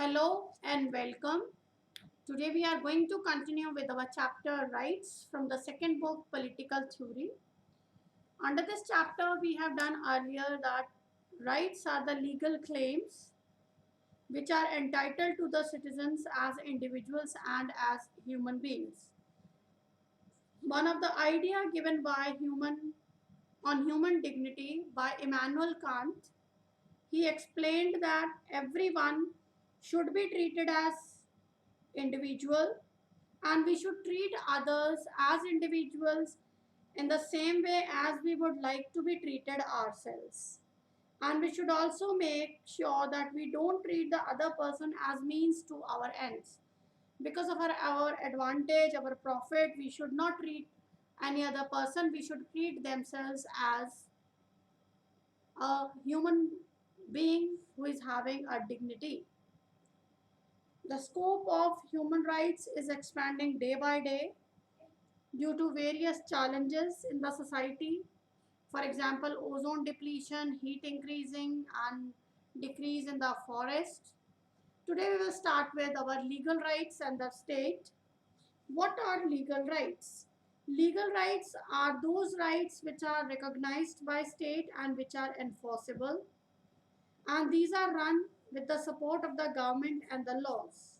Hello and welcome. Today we are going to continue with our chapter Rights from the second book Political Theory. Under this chapter, we have done earlier that rights are the legal claims which are entitled to the citizens as individuals and as human beings. One of the idea given by human dignity by Immanuel Kant, he explained that everyone should be treated as individual and we should treat others as individuals in the same way as we would like to be treated ourselves. And we should also make sure that we don't treat the other person as means to our ends. Because of our advantage, our profit, we should not treat any other person. We should treat themselves as a human being who is having a dignity. The scope of human rights is expanding day by day due to various challenges in the society. For example, ozone depletion, heat increasing, and decrease in the forest. Today, we will start with our legal rights and the state. What are legal rights? Legal rights are those rights which are recognized by state and which are enforceable, and these are run with the support of the government and the laws.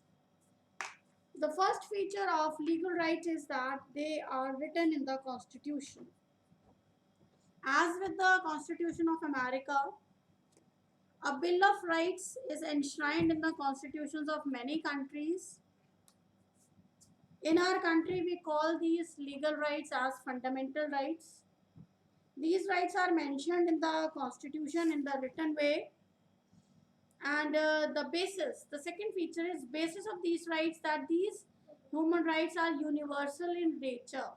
The first feature of legal rights is that they are written in the Constitution. As with the Constitution of America, a Bill of Rights is enshrined in the constitutions of many countries. In our country, we call these legal rights as fundamental rights. These rights are mentioned in the Constitution in the written way. And the second feature is basis of these rights that these human rights are universal in nature,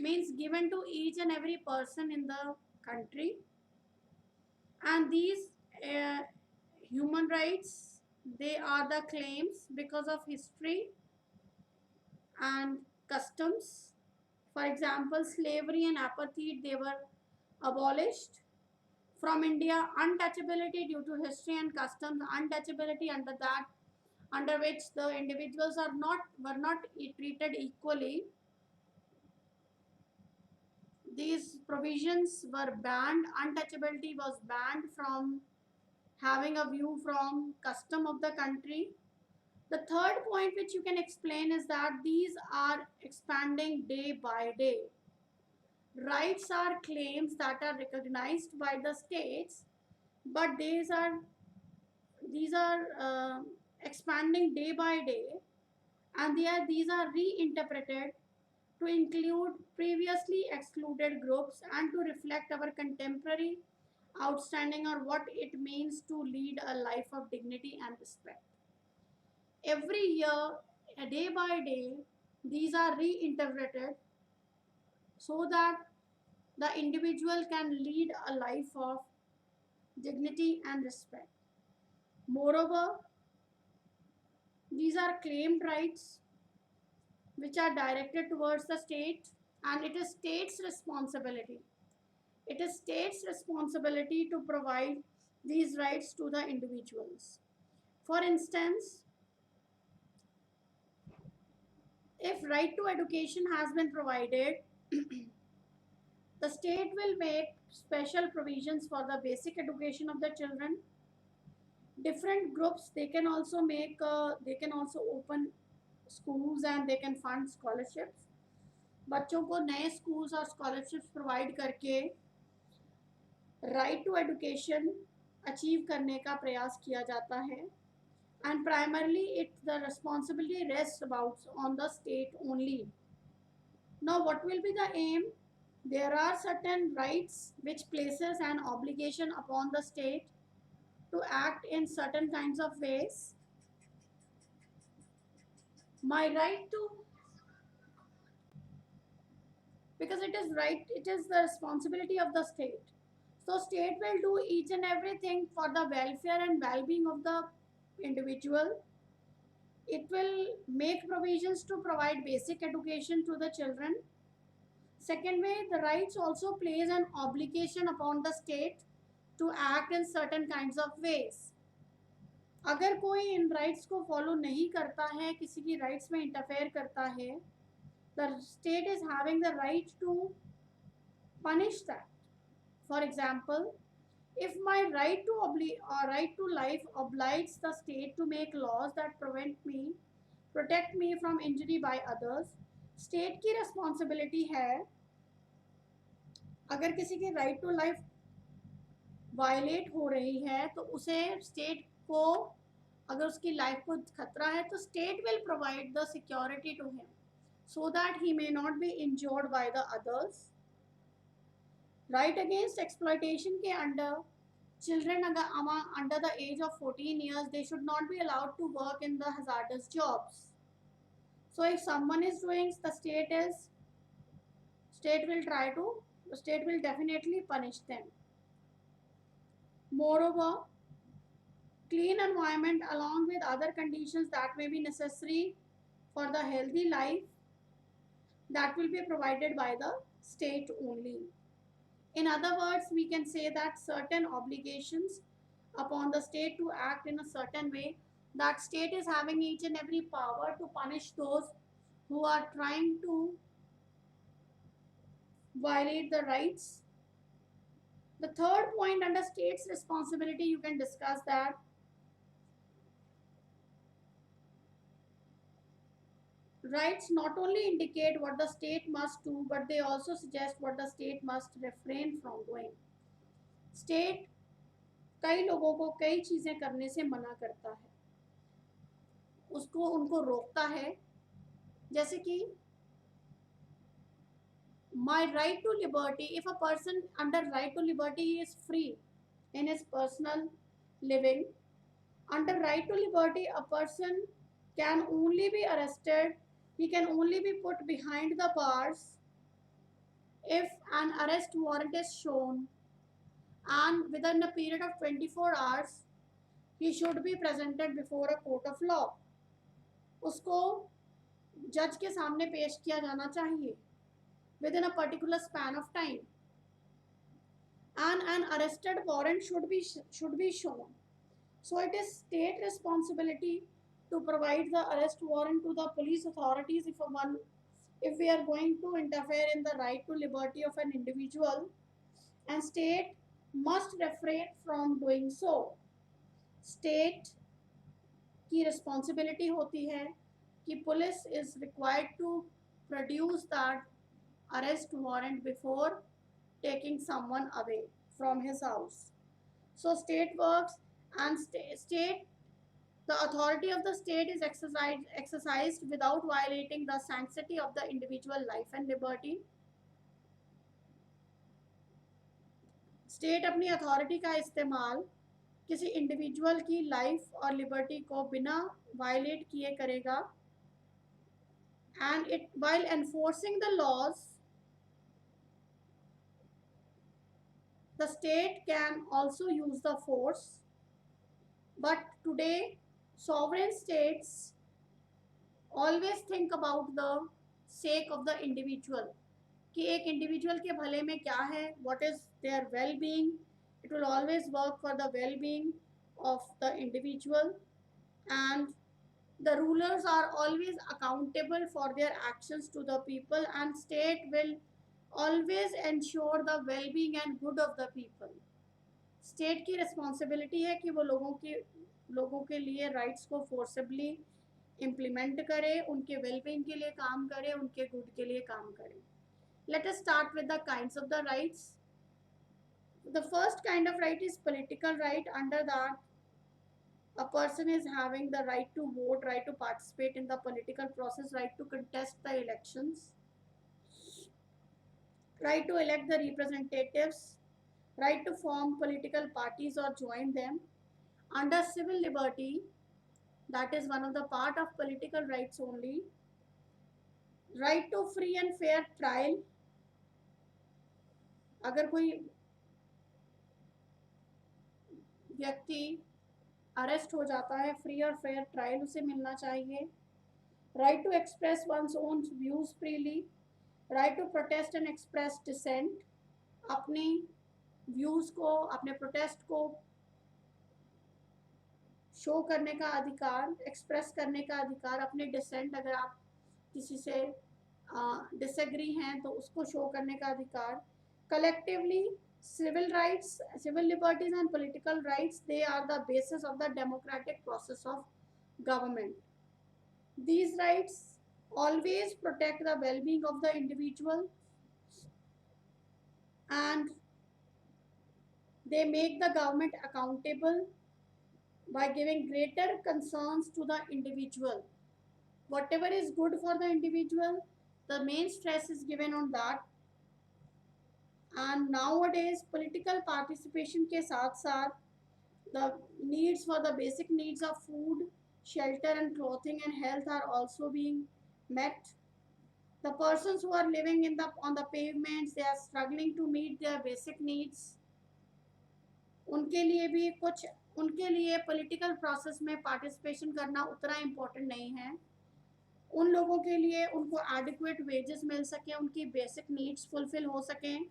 means given to each and every person in the country. And these uh, human rights, they are the claims because of history and customs. For example, slavery and apartheid, they were abolished. From India, untouchability due to history and customs, untouchability under which the individuals were not treated equally. These provisions were banned. Untouchability was banned from having a view from custom of the country. The third point which you can explain is that these are expanding day by day. Rights are claims that are recognized by the states, but these are expanding day by day, and these are reinterpreted to include previously excluded groups and to reflect our contemporary outstanding or what it means to lead a life of dignity and respect. Every year, day by day, these are reinterpreted so that the individual can lead a life of dignity and respect. Moreover, these are claimed rights which are directed towards the state, and it is state's responsibility. It is state's responsibility to provide these rights to the individuals. For instance, if right to education has been provided, the state will make special provisions for the basic education of the children. Different groups, they can also open schools and they can fund scholarships. बच्चों को नए schools और scholarships provide करके right to education achieve करने का प्रयास किया जाता है. And primarily the responsibility rests about on the state only. Now what will be the aim? There are certain rights which places an obligation upon the state to act in certain kinds of ways. My right to, because it is the responsibility of the state. So state will do each and everything for the welfare and well-being of the individual. It will make provisions to provide basic education to the children. Second way, the rights also plays an obligation upon the state to act in certain kinds of ways. अगर कोई इन rights को follow नहीं करता है, किसी की rights में interfere करता है, the state is having the right to punish that. For example, if my right to life obliges the state to make laws that protect me from injury by others, state की responsibility है, अगर किसी की right to life violet हो रही है तो उसे स्टेट को, अगर उसकी लाइफ को खतरा है तो state will provide the security to him so that he may not be injured by the others. Right against exploitation के under children under the age of 14 years, they should not be allowed to work in the hazardous jobs. So if someone is doing, the state will definitely punish them. Moreover, clean environment along with other conditions that may be necessary for the healthy life, that will be provided by the state only. In other words, we can say that certain obligations upon the state to act in a certain way, that state is having each and every power to punish those who are trying to violate the rights. The third point under state's responsibility, you can discuss that rights not only indicate what the state must do, but they also suggest what the state must refrain from doing. State कई लोगों को कई चीजें करने से मना करता है, उनको रोकता है, जैसे कि my right to liberty. If a person under right to liberty is free in his personal living, under right to liberty a person can only be arrested, he can only be put behind the bars if an arrest warrant is shown, and within a period of 24 hours he should be presented before a court of law. उसको जज के सामने पेश किया जाना चाहिए within a particular span of time, and an arrested warrant should be shown. So it is state responsibility to provide the arrest warrant to the police authorities if we are going to interfere in the right to liberty of an individual, and state must refrain from doing so. State की responsibility होती है कि police is required to produce that arrest warrant before taking someone away from his house. So state works, and the authority of the state is exercised without violating the sanctity of the individual life and liberty. State अपनी authority का इस्तेमाल किसी individual की life और liberty को बिना violet किए करेगा, and it while enforcing the laws, the state can also use the force. But today sovereign states always think about the sake of the individual, कि एक इंडिविजुअल के भले में क्या है, what is their well-being. It will always work for the well-being of the individual, and the rulers are always accountable for their actions to the people, and state will always ensure the well-being and good of the people. State की responsibility है कि वो लोगों के लिए rights को forcibly implement करे, उनके वेलबींग के लिए काम करे, उनके गुड के लिए काम करे. Let us start with the kinds of the rights. The first kind of right is political right. Under that, a person is having the right to vote, right to participate in the political process, right to contest the elections, right to elect the representatives, right to form political parties or join them. Under civil liberty, that is one of the part of political rights only, right to free and fair trial. अगर कोई व्यक्ति arrest हो जाता है, free और fair trial उसे मिलना चाहिए. Right to express one's own views freely, right to protest and express dissent, अपनी व्यूज को, अपने प्रोटेस्ट को शो करने का अधिकार, एक्सप्रेस करने का अधिकार, अपने डिसेंट अगर आप किसी से डिसएग्री हैं तो उसको शो करने का अधिकार. Collectively civil rights, civil liberties and political rights, they are the basis of the democratic process of government. These rights always protect the well-being of the individual, and they make the government accountable by giving greater concerns to the individual. Whatever is good for the individual, the main stress is given on that. And nowadays political participation के साथ साथ the needs for the basic needs of food, shelter and clothing and health are also being met. The persons who are living in the on the pavements, they are struggling to meet their basic needs. उनके लिए भी कुछ, उनके लिए political process में participation करना उतना important नहीं है. उन लोगों के लिए उनको एडिक्वेट वेजेस मिल सके, उनकी बेसिक नीड्स फुलफिल हो सकें.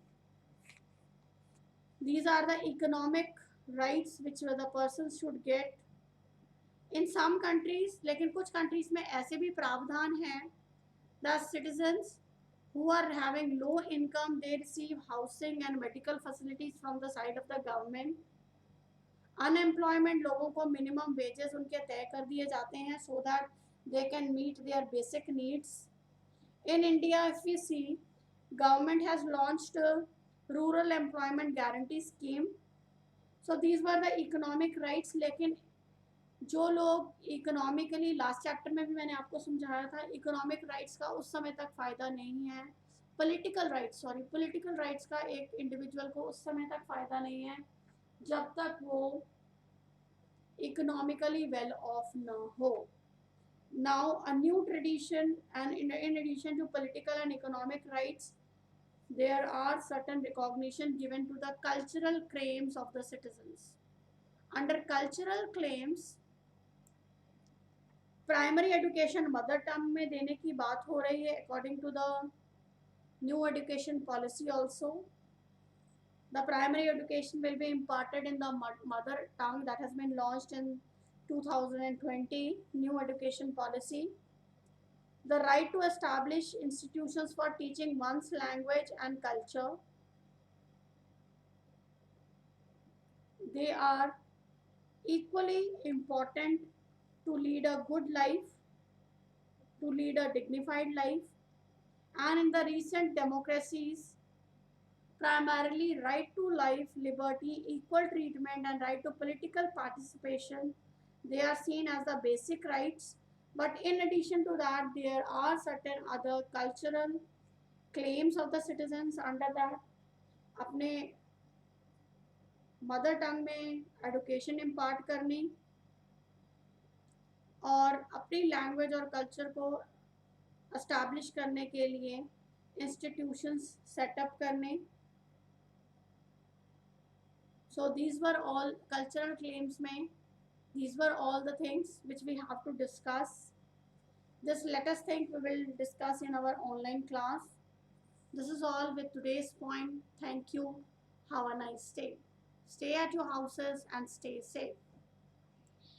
These are the economic rights which the persons should get. In some countries, लेकिन कुछ countries में ऐसे भी प्रावधान हैं, the citizens who are having low income, they receive housing and medical facilities from the side of the government. Unemployment लोगों को minimum wages उनके तय कर दिए जाते हैं so that they can meet their basic needs. In India, if we see, government has launched a rural employment guarantee scheme. So these were the economic rights. लेकिन जो लोग इकोनॉमिकली, लास्ट चैप्टर में भी मैंने आपको समझाया था, इकोनॉमिक राइट्स का उस समय तक फ़ायदा नहीं है. पॉलिटिकल राइट्स का एक इंडिविजुअल को उस समय तक फ़ायदा नहीं है जब तक वो इकोनॉमिकली वेल ऑफ ना हो. Now a new tradition, and in addition to political and economic rights, there are certain recognition given to the cultural claims of the citizens. Under cultural claims, primary education mother tongue में देने की बात हो रही है according to the new education policy. Also the primary education will be imparted in the mother tongue that has been launched in 2020 new education policy. The right to establish institutions for teaching one's language and culture, they are equally important to lead a good life, to lead a dignified life. And in the recent democracies, primarily right to life, liberty, equal treatment and right to political participation, they are seen as the basic rights. But in addition to that, there are certain other cultural claims of the citizens under that. अपने mother tongue में education impart करनी और अपनी language और culture को establish करने के लिए इंस्टीट्यूशंस सेटअप करने. So these were all cultural claims में. These were all the things which we have to discuss. Just let us think, we will discuss in our online class. This is all with today's point. Thank you. Have a nice day. Stay at your houses and stay safe.